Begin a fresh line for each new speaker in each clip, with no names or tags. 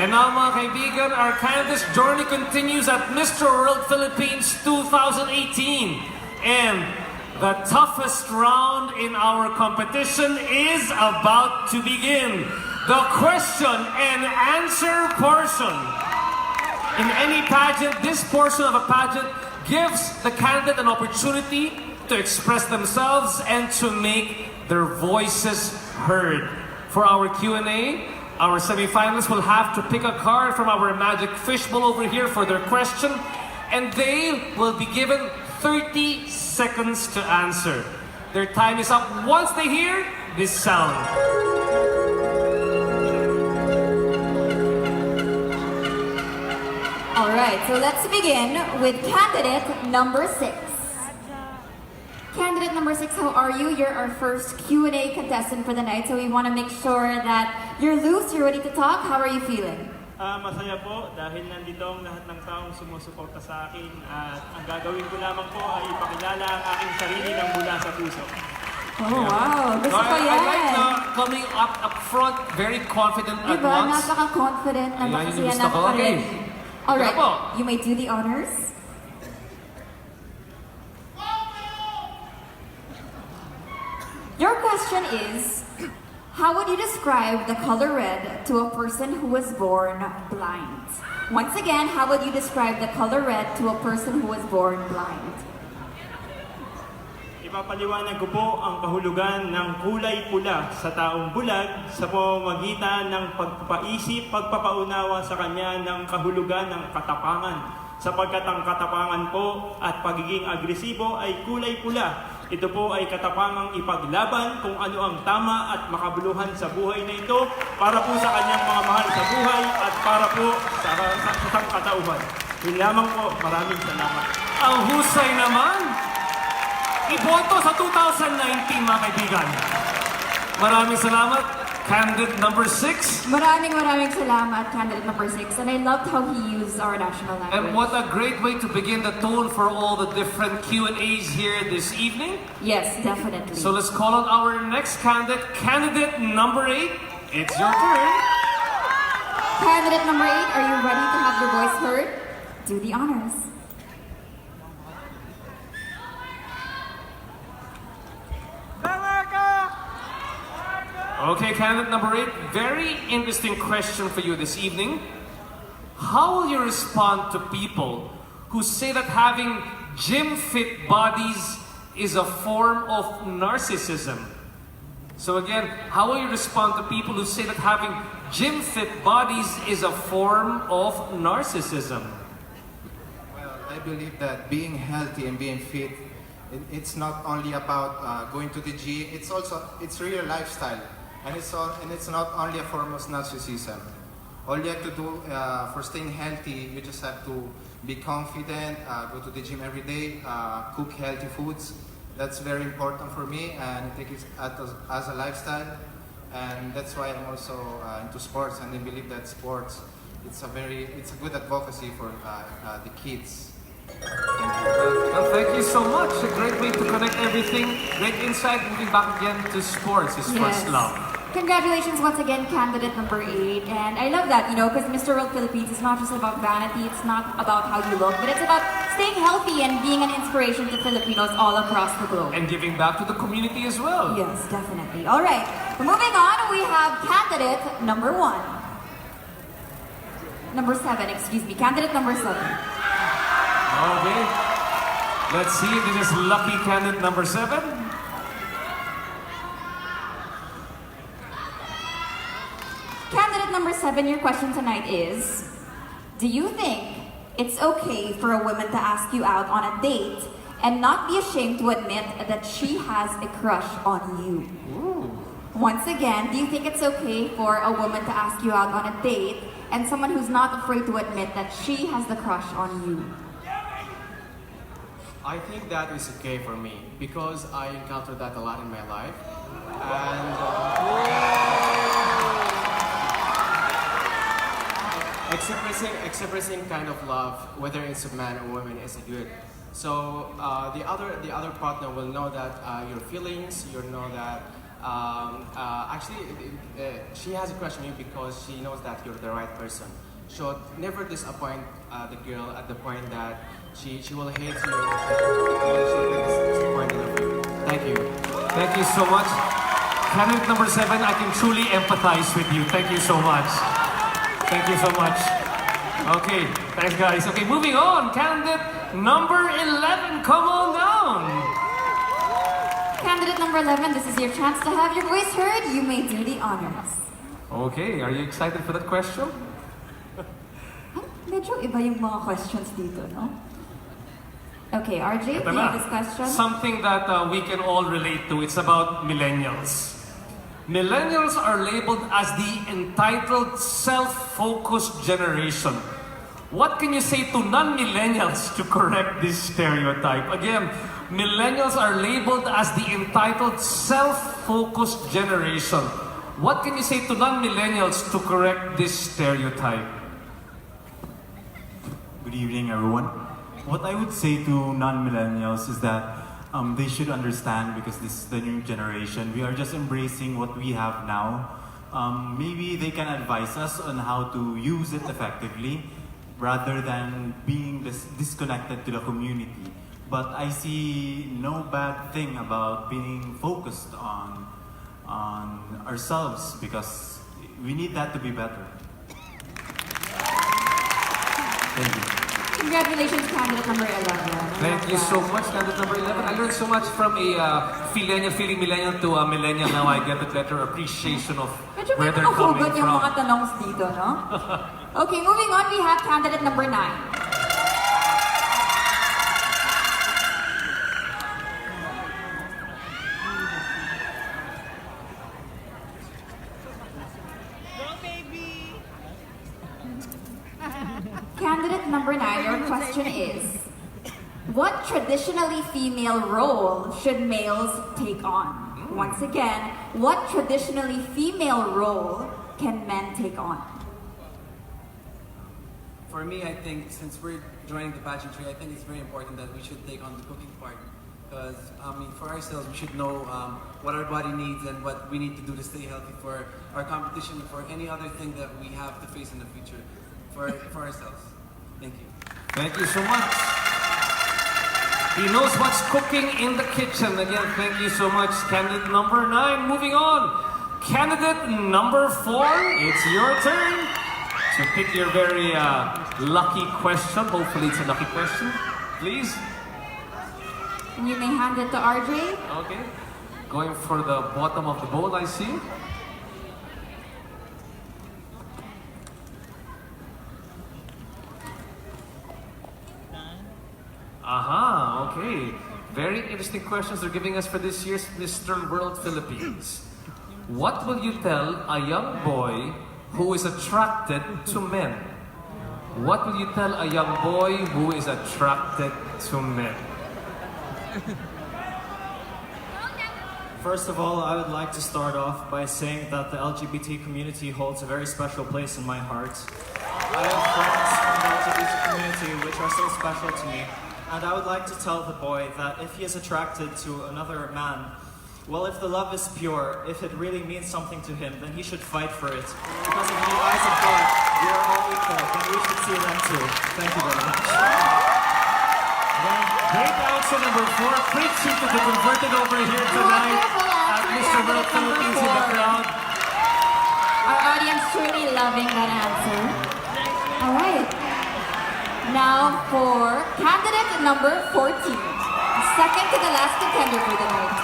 And now mga kaibigan, our candidates journey continues at Mr. World Philippines 2018. And the toughest round in our competition is about to begin. The question and answer portion. In any pageant, this portion of a pageant gives the candidate an opportunity to express themselves and to make their voices heard. For our Q&A, our semifinalists will have to pick a card from our magic fishbowl over here for their question, and they will be given 30 seconds to answer. Their time is up once they hear this sound.
All right, so let's begin with candidate number 6. Candidate number 6, how are you? You're our first Q&A contestant for the night, so we want to make sure that you're loose, you're ready to talk. How are you feeling?
Masaya po dahil nandito ang lahat ng taong sumusuporta sa akin at ang gagawin ko lamang po ay ipakilala ang aking sarili ng mula sa puso.
Oh, wow. Gusto ko yan.
I like coming up front, very confident at
diba?
once.
Napaka-confident na makasiyan na ka rin. Alright, you may do the honors. Your question is, how would you describe the color red to a person who was born blind? Once again, how would you describe the color red to a person who was born blind?
Ipapaliwanag ko po ang kahulugan ng kulay pula sa taong bulag sa pamamagitan ng pagpapaisip, pagpapaunawa sa kanya ng kahulugan ng katapangan. Sapagkat ang katapangan po at pagiging agresibo ay kulay pula. Ito po ay katapangang ipaglaban kung ano ang tama at makabuluhan sa buhay na ito para po sa kanyang mga mahal sa buhay at para po sa sangkatauhan. Yun lamang po, maraming salamat.
Ang husay naman! Iboto sa 2019 mga kaibigan. Maraming salamat. Candidate number 6.
Maraming salamat, candidate number 6. And I loved how he used our national language.
And what a great way to begin the tone for all the different Q&As here this evening.
Yes, definitely.
So let's call on our next candidate, candidate number 8. It's your turn.
Candidate number 8, are you ready to have your voice heard? Do the honors.
Okay, candidate number 8, very interesting question for you this evening. How will you respond to people who say that having gym-fit bodies is a form of narcissism? So again, how will you respond to people who say that having gym-fit bodies is a form of narcissism?
Well, I believe that being healthy and being fit, it's not only about going to the gym, it's real lifestyle. And it's not only a form of narcissism. All you have to do for staying healthy, you just have to be confident, go to the gym every day, cook healthy foods. That's very important for me, and I take it as a lifestyle. And that's why I'm also into sports, and I believe that sports, it's a good advocacy for the kids.
Well, thank you so much. A great way to connect everything. Great insight. Moving back again to sports, his first love.
Congratulations once again, candidate number 8. And I love that, because Mr. World Philippines is not just about vanity, it's not about how you look, but it's about staying healthy and being an inspiration to Filipinos all across the globe.
And giving back to the community as well.
Yes, definitely. All right, moving on, we have candidate number 1. Number 7, excuse me, candidate number 7.
Okay. Let's see if this is lucky candidate number 7.
Candidate number 7, your question tonight is, do you think it's okay for a woman to ask you out on a date and not be ashamed to admit that she has a crush on you?
Ooh.
Once again, do you think it's okay for a woman to ask you out on a date and someone who's not afraid to admit that she has the crush on you?
I think that is okay for me because I encountered that a lot in my life. And expressing kind of love, whether it's a man or woman, is good. So the other partner will know that your feelings, you know that She has a crush on you because she knows that you're the right person. So never disappoint the girl at the point that she will hate you because she is disappointed of you. Thank you.
Thank you so much. Candidate number 7, I can truly empathize with you. Thank you so much. Thank you so much. Okay, thanks guys. Okay, moving on. Candidate number 11, come on down.
Candidate number 11, this is your chance to have your voice heard. You may do the honors.
Okay, are you excited for that question?
Medyo iba yung mga questions dito, no? Okay, RJ, do you have this question?
Something that we can all relate to. It's about millennials. Millennials are labeled as the entitled, self-focused generation. What can you say to non-millennials to correct this stereotype? Again, millennials are labeled as the entitled, self-focused generation. What can you say to non-millennials to correct this stereotype?
Good evening, everyone. What I would say to non-millennials is that they should understand, because this is the new generation. We are just embracing what we have now. Maybe they can advise us on how to use it effectively rather than being disconnected to the community. But I see no bad thing about being focused on ourselves, because we need that to be better. Thank you.
Congratulations, candidate number 11.
Thank you so much, candidate number 11. I learned so much from a feeling millennial to a millennial. Now I get a better appreciation of
Medyo
where
may
they're coming
nakahugot yung mga
from.
tanongs dito, no? Okay, moving on, we have candidate number 9. Candidate number 9, your question is, what traditionally female role should males take on? Once again, what traditionally female role can men take on?
For me, I think since we're joining the pageantry, I think it's very important that we should take on the cooking part. Because, for ourselves, we should know what our body needs and what we need to do to stay healthy for our competition, for any other thing that we have to face in the future, for ourselves. Thank you.
Thank you so much. He knows what's cooking in the kitchen. Again, thank you so much, candidate number 9. Moving on. Candidate number 4, it's your turn to pick your very lucky question. Hopefully it's a lucky question. Please.
You may hand it to RJ.
Okay. Going for the bottom of the bowl, I see. Aha, okay. Very interesting questions they're giving us for this year's Mr. World Philippines. What will you tell a young boy who is attracted to men? What will you tell a young boy who is attracted to men?
First of all, I would like to start off by saying that the LGBT community holds a very special place in my heart. I have friends in the LGBT community which are so special to me. And I would like to tell the boy that if he is attracted to another man, well, if the love is pure, if it really means something to him, then he should fight for it. Because in the eyes of God, we are all equal, and we should see them too. Thank you very much.
Great answer number 4. Preaching to the converted over here tonight at Mr. World Philippines in the crowd.
Our audience truly loving that answer. All right. Now for candidate number 14. Second to the last contender for the night.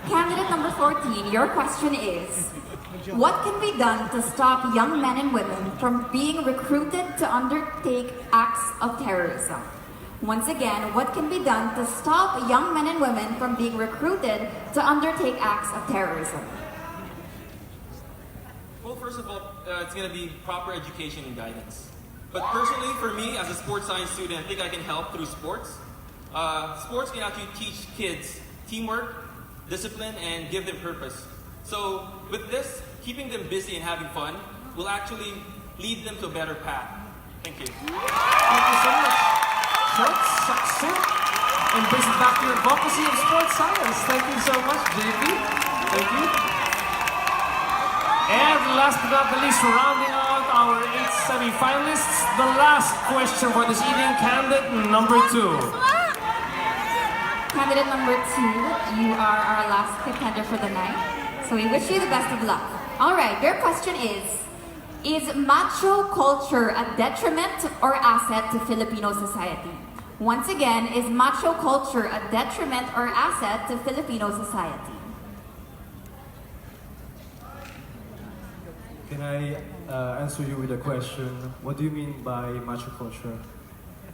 Candidate number 14, your question is, what can be done to stop young men and women from being recruited to undertake acts of terrorism? Once again, what can be done to stop young men and women from being recruited to undertake acts of terrorism?
Well, first of all, it's going to be proper education and guidance. But personally, for me, as a sports science student, I think I can help through sports. Sports can actually teach kids teamwork, discipline, and give them purpose. So with this, keeping them busy and having fun will actually lead them to a better path. Thank you.
Thank you so much. Short, succinct, and brings it back to your advocacy of sports science. Thank you so much, JP. Thank you. And last but not the least, rounding out our 8 semi-finalists, the last question for this evening, candidate number 2.
Candidate number 2, you are our last contender for the night. So we wish you the best of luck. All right, your question is macho culture a detriment or asset to Filipino society? Once again, is macho culture a detriment or asset to Filipino society?
Can I answer you with a question? What do you mean by macho culture?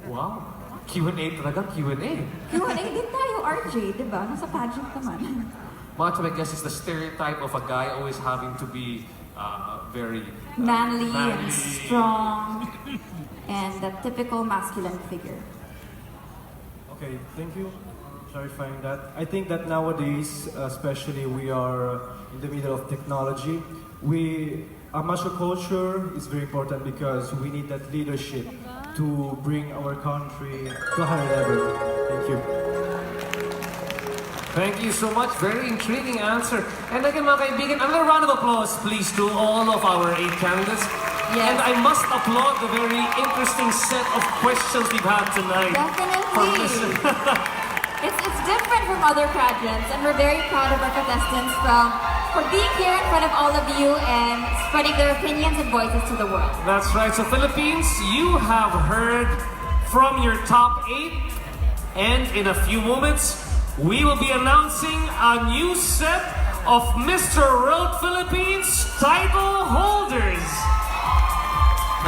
Wow. Q&A talaga, Q&A.
Q&A din tayo, RJ, di ba? Nasa pageant naman.
Macho, I guess, is the stereotype of a guy always having to be very
Manly and strong, and the typical masculine figure.
Okay, thank you for clarifying that. I think that nowadays, especially we are in the middle of technology, our macho culture is very important because we need that leadership to bring our country to a higher level. Thank you.
Thank you so much. Very intriguing answer. And again, mga kaibigan, another round of applause, please, to all of our 8 candidates.
Yes.
And I must applaud the very interesting set of questions we've had tonight.
Definitely. It's different from other pageants, and we're very proud of our contestants for being here in front of all of you and spreading their opinions and voices to the world.
That's right. So Philippines, you have heard from your top 8. And in a few moments, we will be announcing a new set of Mr. World Philippines title holders.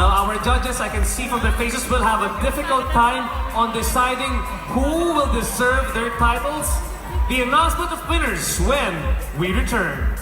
Now, our judges, I can see from their faces, will have a difficult time on deciding who will deserve their titles. The announcement of winners when we return.